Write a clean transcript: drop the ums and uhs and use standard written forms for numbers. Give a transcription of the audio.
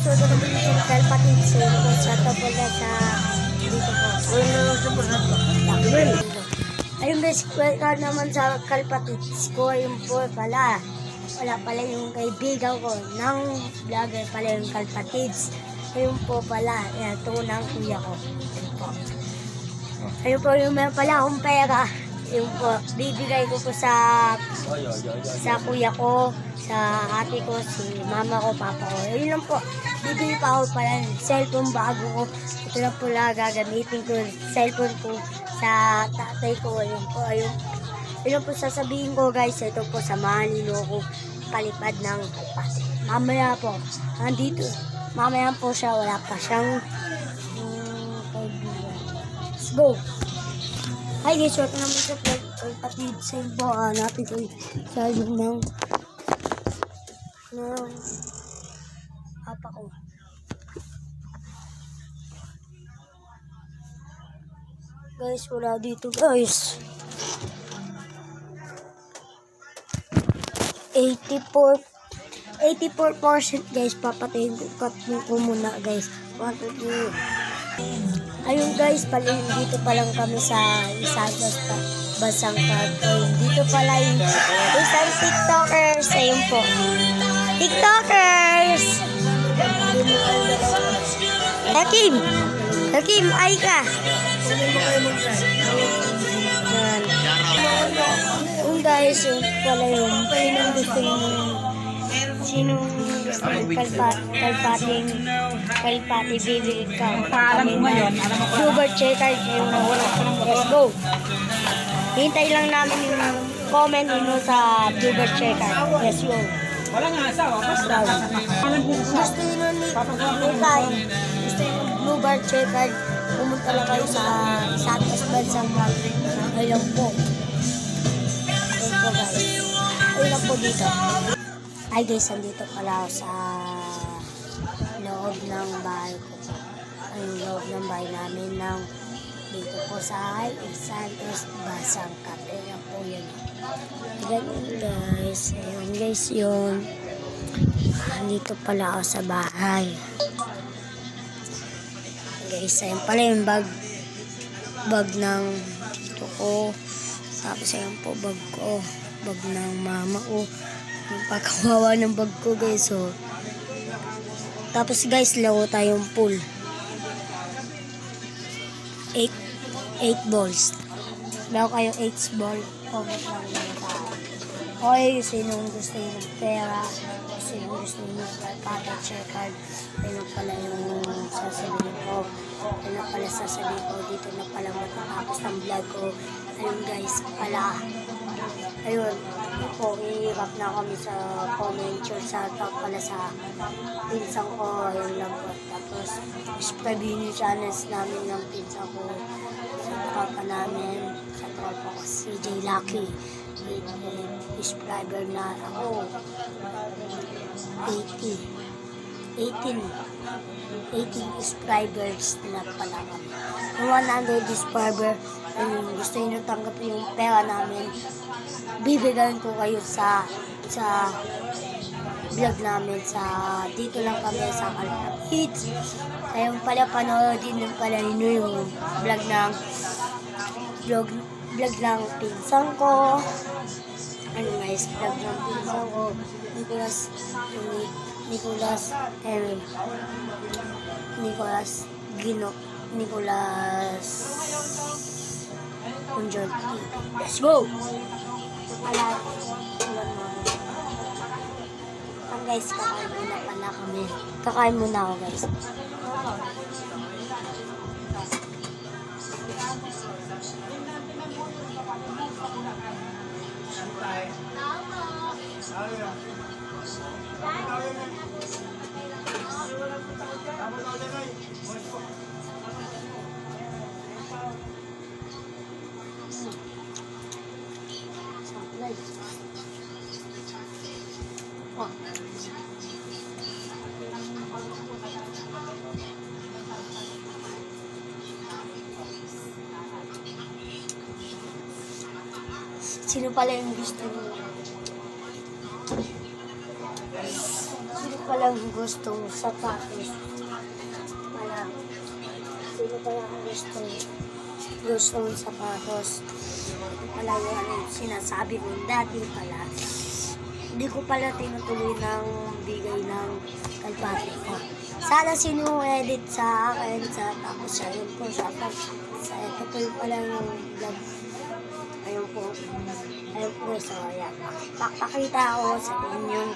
guys, we're gonna be eating kalpatit. So, yun po, sa tabo na sa dito po. Ayun guys, welcome naman sa kalpatits ko. Ayun po pala. Wala pala yung kaibigan ko ng vlogger pala yung kalpatits. Ayun po pala, ito ng kuya ko. Ayun po. Ayun po yung meron pala akong pera. Ayun po, bibigay ko po sa kuya ko, sa ate ko, si mama ko, papa ko. Ayun lang po, bibigay pa ako pala ng cellphone bago ko. Ito lang po lang gagamitin ko cellphone ko sa tatay ko. Ayun po, ayun po sasabihin ko guys. Ito po, samahan nyo ko palipad ng kalpati. Mamaya po, nandito. Mamaya po siya, wala pa siyang kaibigan. Let's go! Hi guys, welcome naman sa kalpatid. Sa yun po, natin ko sa yung ng papa ko. Guys, wala dito guys. 84% guys, papatayin ko muna guys. 1, 2, 3. Ayun guys, dito pa lang kami sa isang Basangkad. Ayun, dito pala yung isang TikTokers. Ayun po. TikTokers! Hakim, ay ka! Ayun guys, yun pala yun. Sinong gusto yung kalpati bibigay ka. Paalam mo ngayon, alam mo ko. Super checker. Let's go. Hintay lang namin yung comment nyo sa Super checker. Let's go. Wala nga asawa, basta. Gusto nyo ni Kay. Gusto nyo Blue Bar checker. Pumunta lang kayo sa Santos Bansang Mag. Ayun po. Ayun po guys. Ayun lang po dito. Ay guys, andito pala ako sa loob ng bahay ko. Ang loob ng bahay namin ng dito po sa Santos Basangkad. Ayan po yun. Ganun guys. Ayun guys yun. Andito pala ako sa bahay. Guys, ayun pala yung bag ng dito ko. Tapos ayun po bag ko. Bag ng mama ko. Yung pagkawawa ng bag ko guys, oh. Tapos guys, laro tayong pool. 8 balls. Laro kayo 8 ball. Comment lang yung tayo. Okay, sinong gusto nyo ng pera, sinong gusto nyo ng kalpata, share card, ayun pala yung sasabihin ko. Ayun na pala sasabihin ko. Dito na pala matatapos ng vlog ko. Ayun guys, pala. Ayun po, ihirap na kami sa comment sa top pala sa pinsang ko. Ayun lang po. Tapos, subscribe yung channels namin ng pinsang ko. Sa tropa namin. Sa tropa ko, si J Lucky. Subscriber na ako. 18 subscribers na pala kami. 100 subscriber. Ayun, gusto nyo tanggapin yung pera namin. Bibigyan ko kayo sa vlog namin dito lang kami sa Kalpatits. Ayun pala, panoodin din pala nyo yung vlog ng pinsang ko. Ano guys, vlog ng pinsang ko. Nicolas Unjol. Let's go! Guys, kakain muna pala kami. Kakain muna ako guys. Oh. Sino pala yung gusto mo? Sino pala palang gustong sapatos? Wala. Sino palang gustong sapatos? Ito pala yung ano, sinasabi ko dati pala. Hindi ko pala tinutuloy ng bigay ng kalpate ko. Sana sinu-edit sa akin sa tapos ayun po sa ito po yung pala yung vlog. Ayun po. Ayun po so ayan. Pakita ko sa inyong